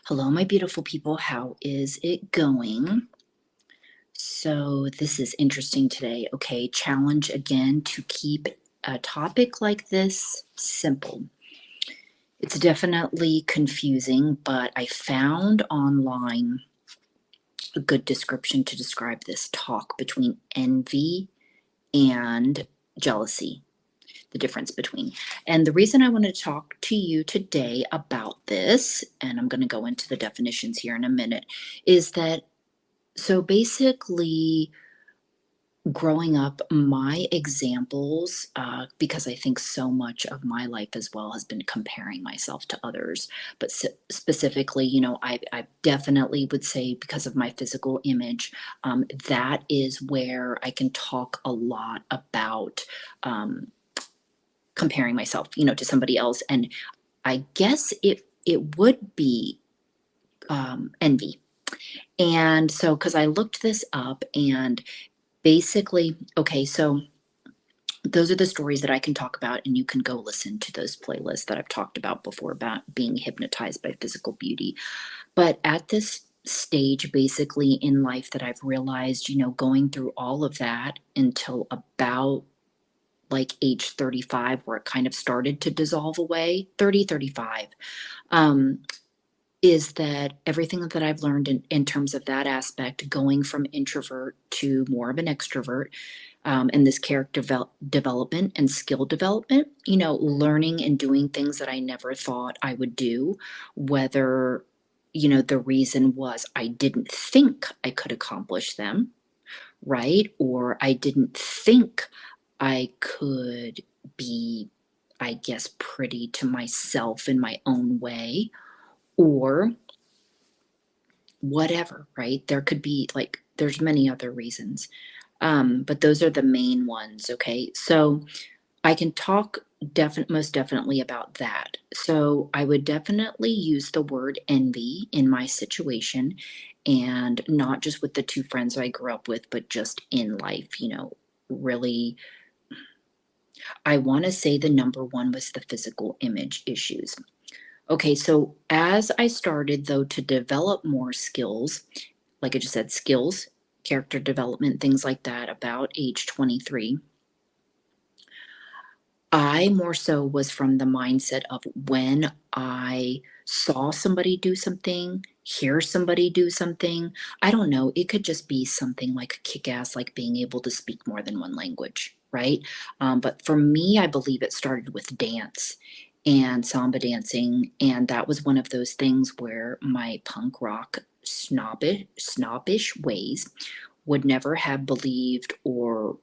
Hello, my beautiful people. How is it going? So, this is interesting today. Okay, challenge again to keep a topic like this simple. It's definitely confusing, but I found online a good description to describe this talk between envy and jealousy, the difference between. And the reason I want to talk to you today about this, and I'm going to go into the definitions here in a minute, is that so basically, growing up, my examples, because I think so much of my life as well has been comparing myself to others, but specifically, I definitely would say because of my physical image, that is where I can talk a lot about comparing myself, to somebody else, and I guess it would be envy. And so, because I looked this up and basically, okay, so those are the stories that I can talk about, and you can go listen to those playlists that I've talked about before about being hypnotized by physical beauty. But at this stage, basically in life, that I've realized, going through all of that until about like age 35, where it kind of started to dissolve away, 30, 35, um, is that everything that I've learned in terms of that aspect, going from introvert to more of an extrovert, and this character development and skill development, learning and doing things that I never thought I would do, whether, the reason was I didn't think I could accomplish them, right? Or I didn't think I could be, I guess, pretty to myself in my own way, or whatever, right? There could be like, there's many other reasons. But those are the main ones, okay? So I can talk most definitely about that. So I would definitely use the word envy in my situation, and not just with the two friends I grew up with, but just in life, really. I want to say the number one was the physical image issues. Okay, so as I started though to develop more skills, like I just said, skills, character development, things like that, about age 23, I more so was from the mindset of when I saw somebody do something, hear somebody do something, I don't know, it could just be something like kick ass, like being able to speak more than one language, right? But for me, I believe it started with dance and samba dancing. And that was one of those things where my punk rock snobbish ways would never have believed or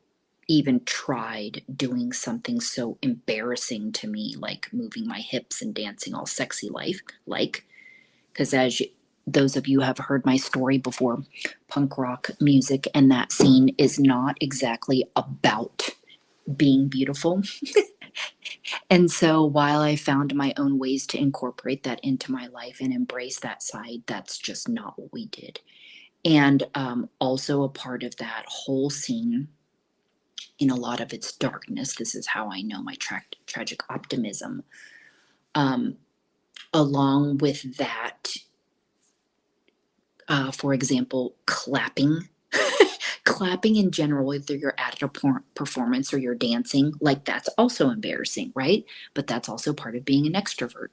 even tried doing something so embarrassing to me, like moving my hips and dancing all sexy life, like, because those of you have heard my story before, punk rock music and that scene is not exactly about being beautiful. And so while I found my own ways to incorporate that into my life and embrace that side, that's just not what we did. And also a part of that whole scene, in a lot of its darkness, this is how I know my tragic optimism. Um, Along with that, for example, clapping. Clapping in general, whether you're at a performance or you're dancing, like that's also embarrassing, right? But that's also part of being an extrovert.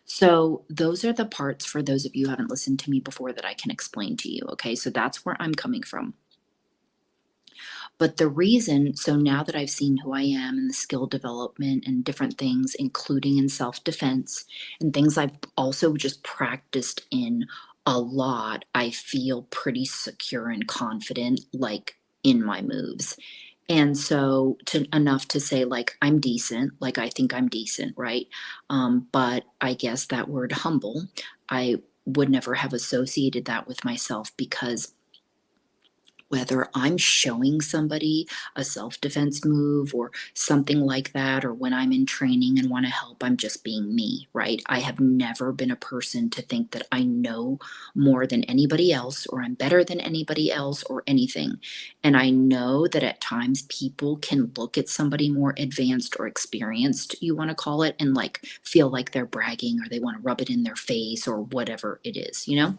So, those are the parts for those of you who haven't listened to me before that I can explain to you. Okay, so that's where I'm coming from. But the reason, so now that I've seen who I am and the skill development and different things, including in self defense and things I've also just practiced in a lot, I feel pretty secure and confident, like in my moves. And so, to enough to say, like, I'm decent, like, I think I'm decent, right? But I guess that word humble, I would never have associated that with myself because whether I'm showing somebody a self defense move or something like that, or when I'm in training and want to help, I'm just being me, right? I have never been a person to think that I know more than anybody else or I'm better than anybody else or anything. And I know that at times people can look at somebody more advanced or experienced, you want to call it, and like feel like they're bragging or they want to rub it in their face or whatever it is, you know?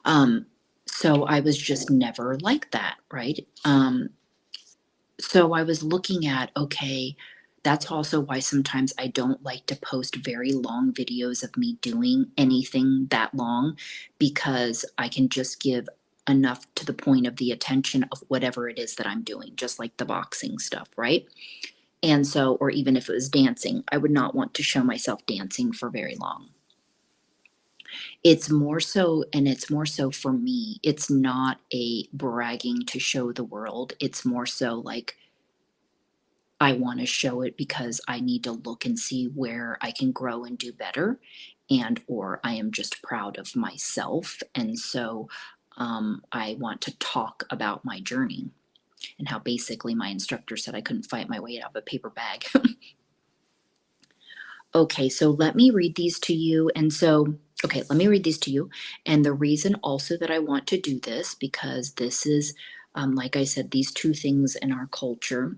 Um, so I was just never like that, right? So I was looking at, okay, that's also why sometimes I don't like to post very long videos of me doing anything that long because I can just give enough to the point of the attention of whatever it is that I'm doing, just like the boxing stuff, right? And so, or even if it was dancing, I would not want to show myself dancing for very long. It's more so, and it's more so for me, it's not a bragging to show the world. It's more so like I want to show it because I need to look and see where I can grow and do better, and or I am just proud of myself. And so I want to talk about my journey and how basically my instructor said I couldn't fight my way out of a paper bag. Okay, so let me read these to you. And so, okay, let me read these to you. And the reason also that I want to do this, because this is, like I said, these two things in our culture.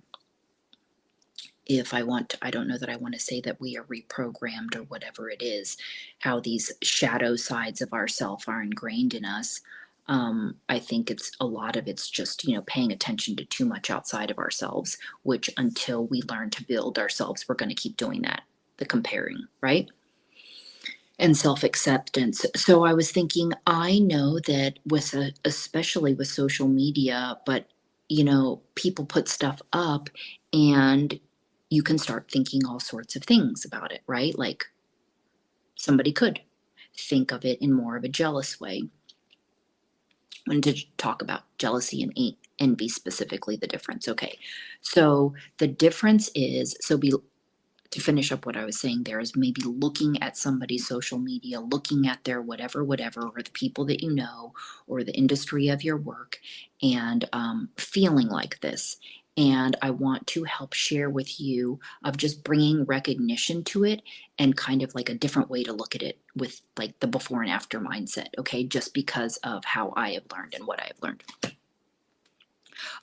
If I want to, I don't know that I want to say that we are reprogrammed or whatever it is, how these shadow sides of ourself are ingrained in us. I think it's a lot of it's just, paying attention to too much outside of ourselves, which until we learn to build ourselves, we're going to keep doing that, the comparing, right? And self acceptance. So I was thinking, I know that with especially with social media, but people put stuff up and you can start thinking all sorts of things about it, right? Like somebody could think of it in more of a jealous way. When to talk about jealousy and envy specifically, the difference. Okay. So the difference is, to finish up what I was saying there is maybe looking at somebody's social media, looking at their whatever, or the people that you know, or the industry of your work, and feeling like this. And I want to help share with you of just bringing recognition to it and kind of like a different way to look at it with like the before and after mindset, okay? Just because of how I have learned and what I have learned.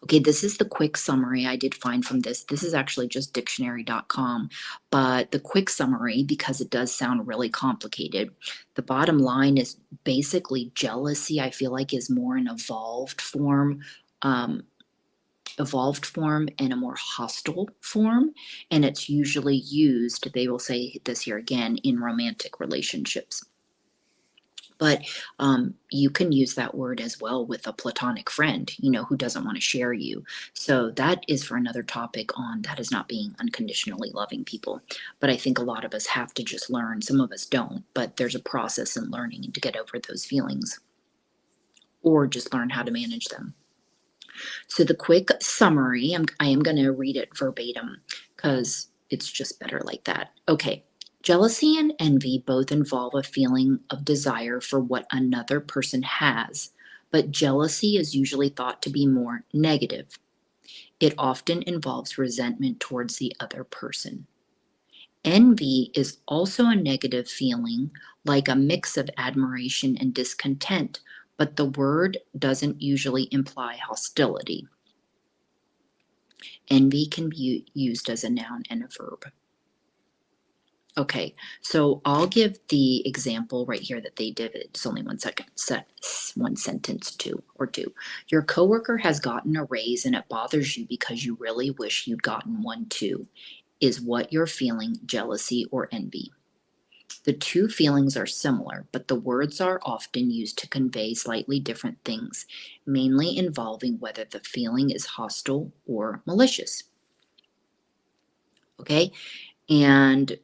Okay, this is the quick summary I did find from this. This is actually just dictionary.com, but the quick summary, because it does sound really complicated, the bottom line is basically jealousy, I feel like, is more an evolved form and a more hostile form. And it's usually used, they will say this here again, in romantic relationships. But you can use that word as well with a platonic friend, who doesn't want to share you. So that is for another topic on that is not being unconditionally loving people. But I think a lot of us have to just learn. Some of us don't, but there's a process in learning to get over those feelings or just learn how to manage them. So the quick summary, I am going to read it verbatim because it's just better like that. Okay. Jealousy and envy both involve a feeling of desire for what another person has, but jealousy is usually thought to be more negative. It often involves resentment towards the other person. Envy is also a negative feeling, like a mix of admiration and discontent, but the word doesn't usually imply hostility. Envy can be used as a noun and a verb. Okay, so I'll give the example right here that they did. It's only one sentence, two. Your coworker has gotten a raise and it bothers you because you really wish you'd gotten one too. Is what you're feeling jealousy or envy? The two feelings are similar, but the words are often used to convey slightly different things, mainly involving whether the feeling is hostile or malicious. Okay, and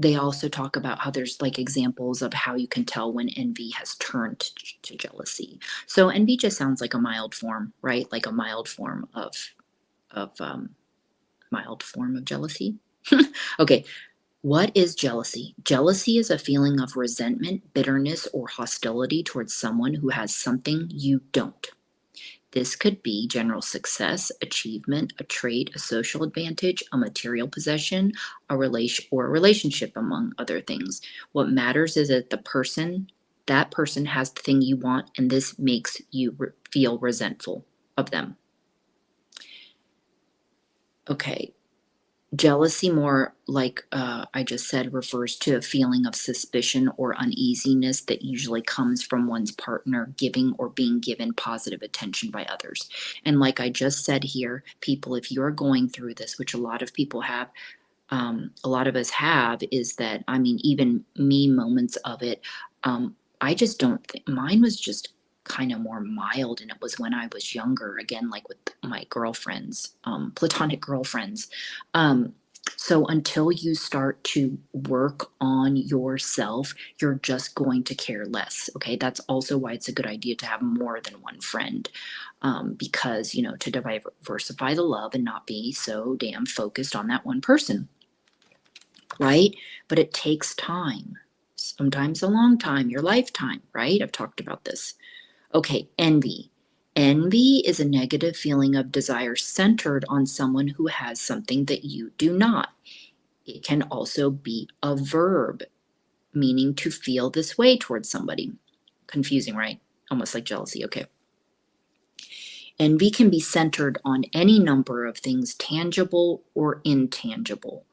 they also talk about how there's like examples of how you can tell when envy has turned to jealousy. So envy just sounds like a mild form, right? Like a of mild form of jealousy. Okay, What is jealousy? Jealousy is a feeling of resentment, bitterness, or hostility towards someone who has something you don't. This could be general success, achievement, a trait, a social advantage, a material possession, a relation or a relationship, among other things. What matters is that that person has the thing you want, and this makes you feel resentful of them. Okay, jealousy, more like I just said, refers to a feeling of suspicion or uneasiness that usually comes from one's partner giving or being given positive attention by others. And like I just said here, people, if you're going through this, which a lot of people have, a lot of us have, is that, I mean, even me, moments of it, I just don't think mine was just kind of more mild, and it was when I was younger, again, like with my girlfriends, platonic girlfriends. Um, so until you start to work on yourself, you're just going to care less. Okay. That's also why it's a good idea to have more than one friend, because, to diversify the love and not be so damn focused on that one person, right? But it takes time, sometimes a long time, your lifetime, right? I've talked about this. Okay, envy. Envy is a negative feeling of desire centered on someone who has something that you do not. It can also be a verb, meaning to feel this way towards somebody. Confusing, right? Almost like jealousy. Okay. Envy can be centered on any number of things, tangible or intangible.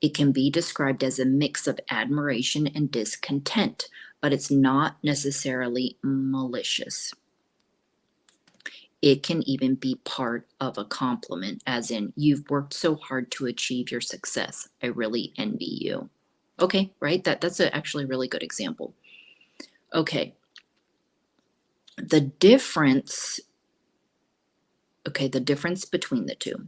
It can be described as a mix of admiration and discontent, but it's not necessarily malicious. It can even be part of a compliment, as in, you've worked so hard to achieve your success. I really envy you. Okay, right? That's actually a really good example. Okay. The difference, the difference between the two.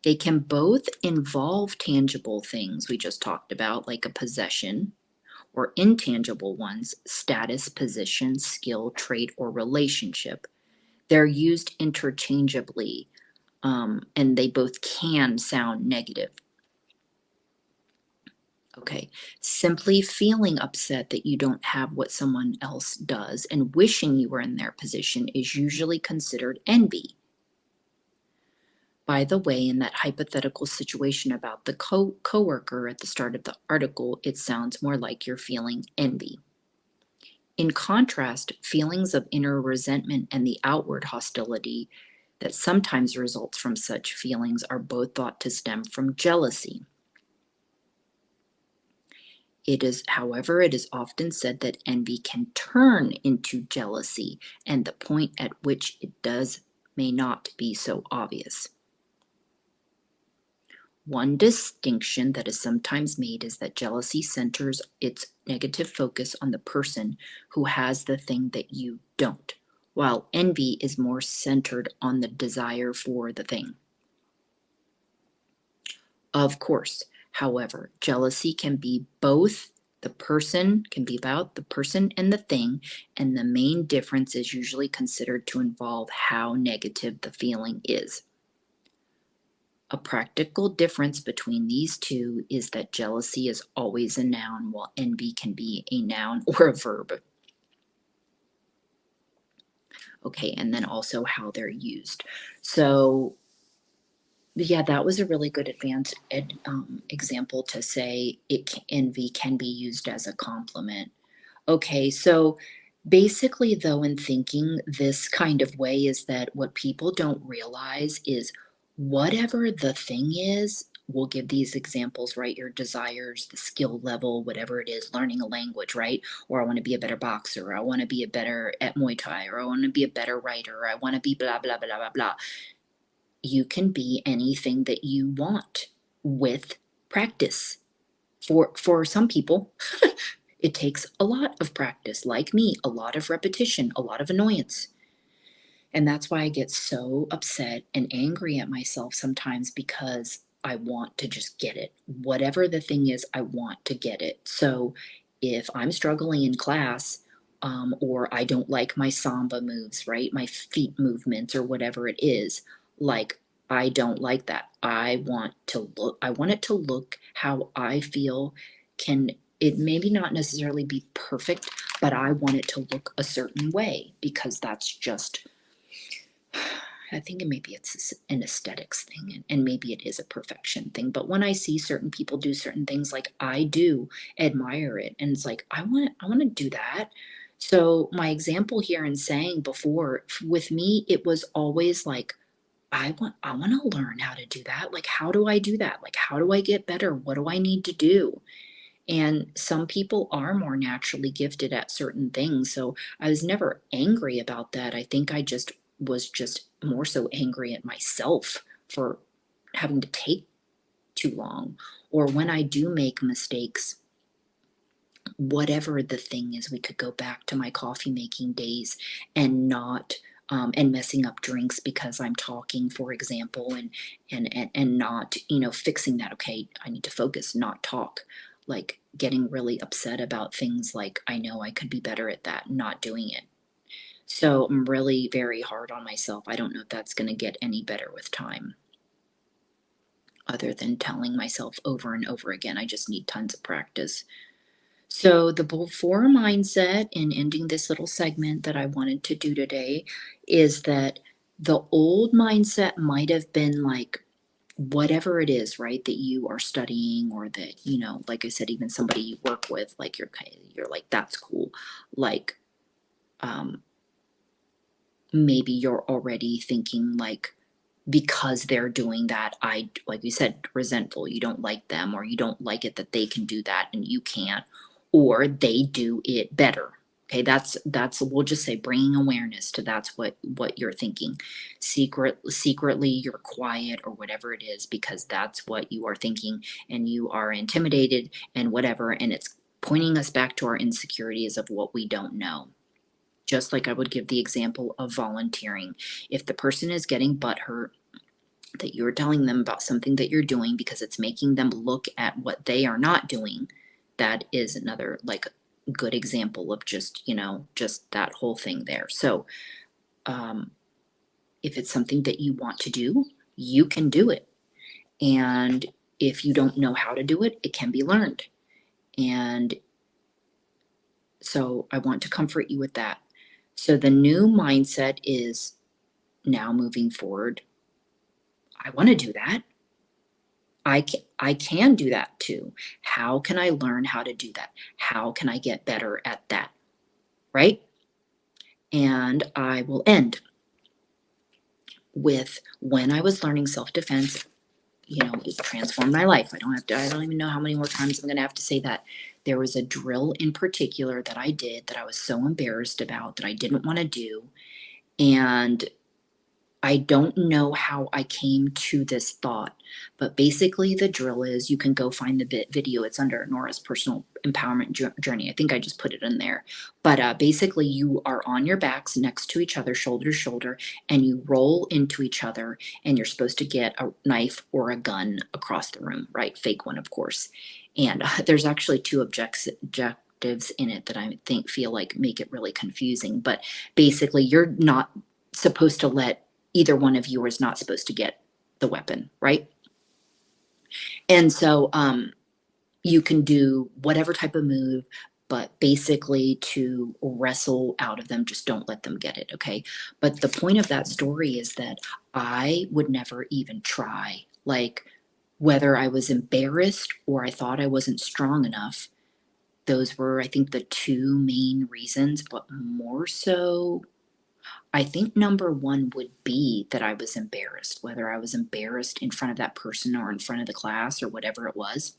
They can both involve tangible things we just talked about, like a possession, or intangible ones, status, position, skill, trait, or relationship. They're used interchangeably, and they both can sound negative. Okay, simply feeling upset that you don't have what someone else does and wishing you were in their position is usually considered envy. By the way, in that hypothetical situation about the coworker at the start of the article, it sounds more like you're feeling envy. In contrast, feelings of inner resentment and the outward hostility that sometimes results from such feelings are both thought to stem from jealousy. However, it is often said that envy can turn into jealousy, and the point at which it does may not be so obvious. One distinction that is sometimes made is that jealousy centers its negative focus on the person who has the thing that you don't, while envy is more centered on the desire for the thing. Of course, however, jealousy can be about the person and the thing, and the main difference is usually considered to involve how negative the feeling is. A practical difference between these two is that jealousy is always a noun, while envy can be a noun or a verb. Okay, and then also how they're used. So, yeah, that was a really good example to say envy can be used as a compliment. Okay, so basically, though, in thinking this kind of way, is that what people don't realize is whatever the thing is, we'll give these examples, right? Your desires, the skill level, whatever it is, learning a language, right? Or I want to be a better boxer, or I want to be a better at Muay Thai, or I want to be a better writer, or I want to be blah, blah, blah, blah, blah. You can be anything that you want with practice. For some people, it takes a lot of practice, like me, a lot of repetition, a lot of annoyance. And that's why I get so upset and angry at myself sometimes, because I want to just get it. Whatever the thing is, I want to get it. So if I'm struggling in class, or I don't like my samba moves, right? My feet movements or whatever it is, like I don't like that. I want it to look how I feel. Can it maybe not necessarily be perfect, but I want it to look a certain way because that's just, I think maybe it's an aesthetics thing, and maybe it is a perfection thing. But when I see certain people do certain things, like I do admire it, and it's like I want to do that. So my example here in saying before, with me, it was always like I want to learn how to do that. Like, how do I do that? Like, how do I get better? What do I need to do? And some people are more naturally gifted at certain things. So I was never angry about that. I think I just was just more so angry at myself for having to take too long. Or when I do make mistakes, whatever the thing is, we could go back to my coffee making days and not and messing up drinks because I'm talking, for example, and not, fixing that. Okay, I need to focus, not talk. Like getting really upset about things like I know I could be better at that, not doing it. So I'm really very hard on myself. I don't know if that's going to get any better with time, other than telling myself over and over again, I just need tons of practice. So, the before mindset in ending this little segment that I wanted to do today is that the old mindset might have been like whatever it is, right, that you are studying, or that, like I said, even somebody you work with, like you're like, that's cool. Like, um, maybe you're already thinking like, because they're doing that, like you said, resentful, you don't like them, or you don't like it that they can do that and you can't, or they do it better. Okay, that's we'll just say bringing awareness to that's what you're thinking. Secretly you're quiet or whatever it is because that's what you are thinking, and you are intimidated and whatever, and it's pointing us back to our insecurities of what we don't know. Just like I would give the example of volunteering. If the person is getting butthurt that you're telling them about something that you're doing because it's making them look at what they are not doing, that is another like good example of just, just that whole thing there. So, um, if it's something that you want to do, you can do it. And if you don't know how to do it, it can be learned. And so I want to comfort you with that. So the new mindset is now moving forward. I want to do that. I can do that too. How can I learn how to do that? How can I get better at that? Right? And I will end with when I was learning self defense, it transformed my life. I don't even know how many more times I'm going to have to say that. There was a drill in particular that I did that I was so embarrassed about that I didn't want to do. And I don't know how I came to this thought, but basically the drill is you can go find the video. It's under Nora's personal empowerment journey. I think I just put it in there. But basically, you are on your backs next to each other, shoulder to shoulder, and you roll into each other, and you're supposed to get a knife or a gun across the room, right? Fake one, of course. And there's actually two objectives in it that I think feel like make it really confusing. But basically, you're not supposed to let either one of you is not supposed to get the weapon, right? And so you can do whatever type of move, but basically to wrestle out of them, just don't let them get it, okay? But the point of that story is that I would never even try. Like, whether I was embarrassed or I thought I wasn't strong enough, those were, I think, the two main reasons, but more so I think number one would be that I was embarrassed, whether I was embarrassed in front of that person or in front of the class or whatever it was,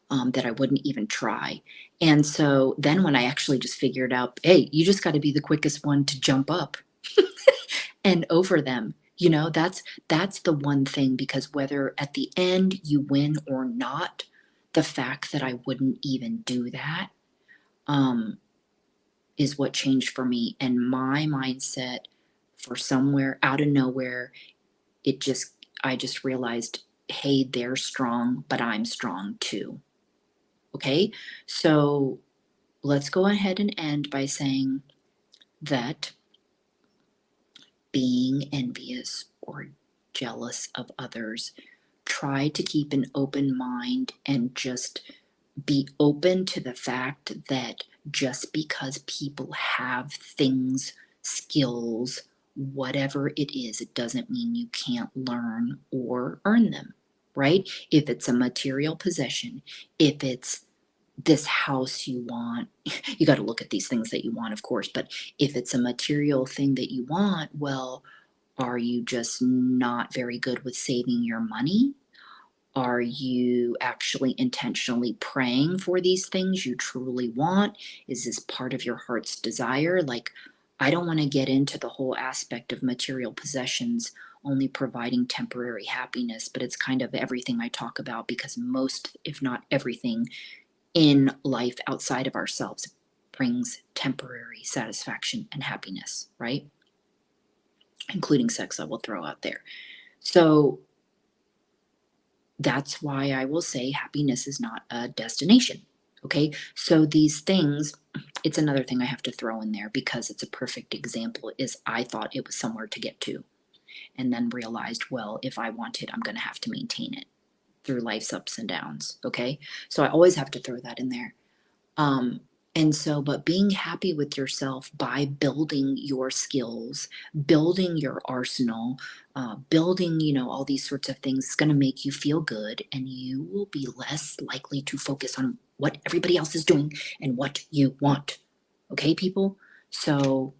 that I wouldn't even try. And so then when I actually just figured out, hey, you just got to be the quickest one to jump up and over them. That's the one thing, because whether at the end you win or not, the fact that I wouldn't even do that, um, is what changed for me. And my mindset, for somewhere out of nowhere, I just realized, hey, they're strong, but I'm strong too. Okay. So let's go ahead and end by saying that being envious or jealous of others. Try to keep an open mind and just be open to the fact that just because people have things, skills, whatever it is, it doesn't mean you can't learn or earn them, right? If it's a material possession, if it's this house you want, you got to look at these things that you want, of course, but if it's a material thing that you want, well, are you just not very good with saving your money? Are you actually intentionally praying for these things you truly want? Is this part of your heart's desire? Like, I don't want to get into the whole aspect of material possessions only providing temporary happiness, but it's kind of everything I talk about because most, if not everything, in life outside of ourselves brings temporary satisfaction and happiness, right? Including sex, I will throw out there. So, that's why I will say happiness is not a destination. Okay. So these things, it's another thing I have to throw in there because it's a perfect example is I thought it was somewhere to get to and then realized, well, if I want it, I'm going to have to maintain it through life's ups and downs. Okay. So I always have to throw that in there. Um, and so, but being happy with yourself by building your skills, building your arsenal, building, all these sorts of things is going to make you feel good and you will be less likely to focus on what everybody else is doing and what you want. Okay, people? So,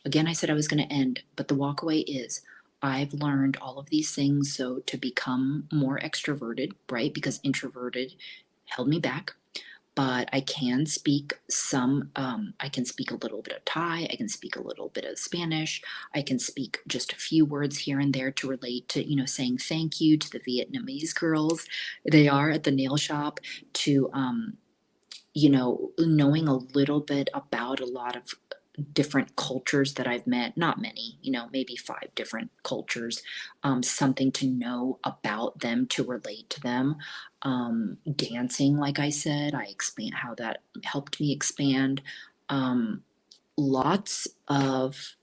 again, I said I was going to end, but the walkaway is I've learned all of these things. So, to become more extroverted, right? Because introverted held me back, but I can speak I can speak a little bit of Thai, I can speak a little bit of Spanish, I can speak just a few words here and there to relate to, saying thank you to the Vietnamese girls. They are at the nail shop to, knowing a little bit about a lot of different cultures that I've met, not many, maybe 5 different cultures, something to know about them to relate to them. Dancing, like I said, I expand how that helped me expand. Um, Lots of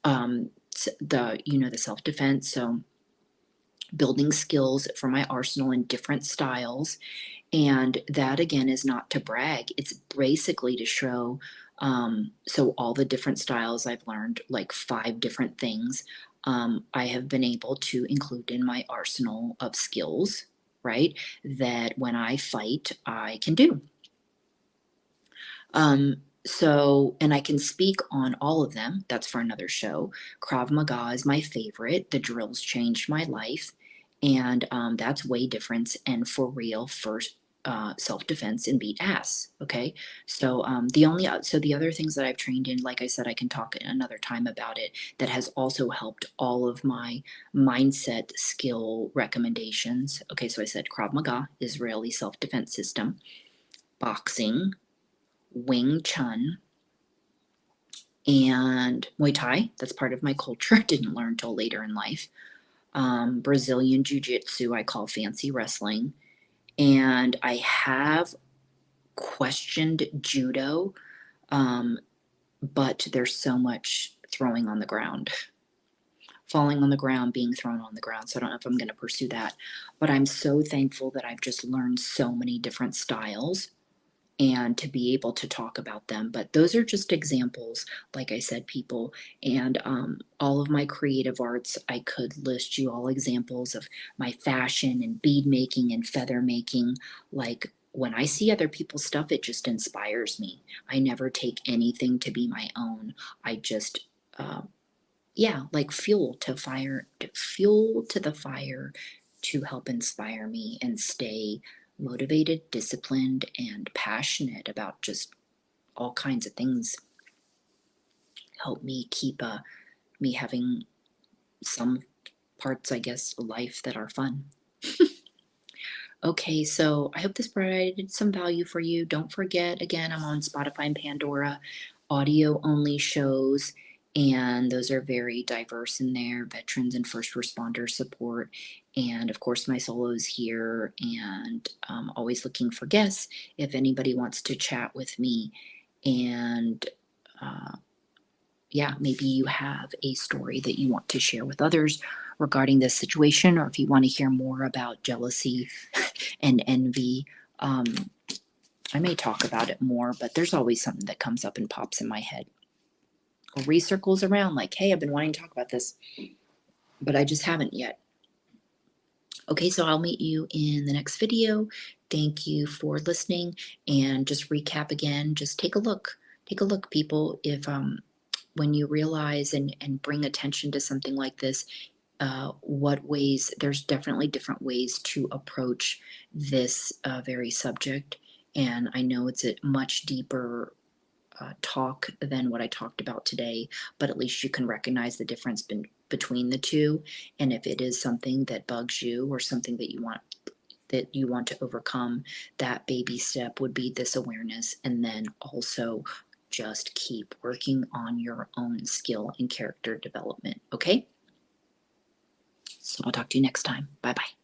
the self defense. So building skills for my arsenal in different styles, and that again is not to brag, it's basically to show. So, all the different styles I've learned, like 5 different things, I have been able to include in my arsenal of skills, right? That when I fight, I can do. And I can speak on all of them. That's for another show. Krav Maga is my favorite. The drills changed my life, and that's way different and for real for self defense and beat ass. Okay, so the other things that I've trained in, like I said, I can talk another time about it. That has also helped all of my mindset skill recommendations. Okay, so I said Krav Maga, Israeli self defense system, boxing, Wing Chun, and Muay Thai. That's part of my culture. I didn't learn till later in life. Brazilian Jiu Jitsu, I call fancy wrestling. And I have questioned judo, um, but there's so much throwing on the ground, falling on the ground, being thrown on the ground. So I don't know if I'm going to pursue that. But I'm so thankful that I've just learned so many different styles and to be able to talk about them. But those are just examples, like I said, people. And all of my creative arts, I could list you all examples of my fashion and bead making and feather making. Like when I see other people's stuff, it just inspires me. I never take anything to be my own. I just, yeah, like fuel to the fire to help inspire me and stay motivated, disciplined, and passionate about just all kinds of things. Help me keep me having some parts, I guess, of life that are fun. Okay, so I hope this provided some value for you. Don't forget, again, I'm on Spotify and Pandora, audio only shows, and those are very diverse in there, veterans and first responder support. And of course, my solos here, and always looking for guests if anybody wants to chat with me. And yeah, maybe you have a story that you want to share with others, regarding this situation, or if you want to hear more about jealousy and envy, I may talk about it more, but there's always something that comes up and pops in my head or recircles around like, hey, I've been wanting to talk about this, but I just haven't yet. Okay, so I'll meet you in the next video. Thank you for listening. And just recap again, just take a look. Take a look, people. If when you realize and bring attention to something like this, what ways, there's definitely different ways to approach this very subject. And I know it's a much deeper talk than what I talked about today, but at least you can recognize the difference between the two. And if it is something that bugs you or something that you want to overcome, that baby step would be this awareness, and then also just keep working on your own skill and character development. Okay? So I'll talk to you next time. Bye bye.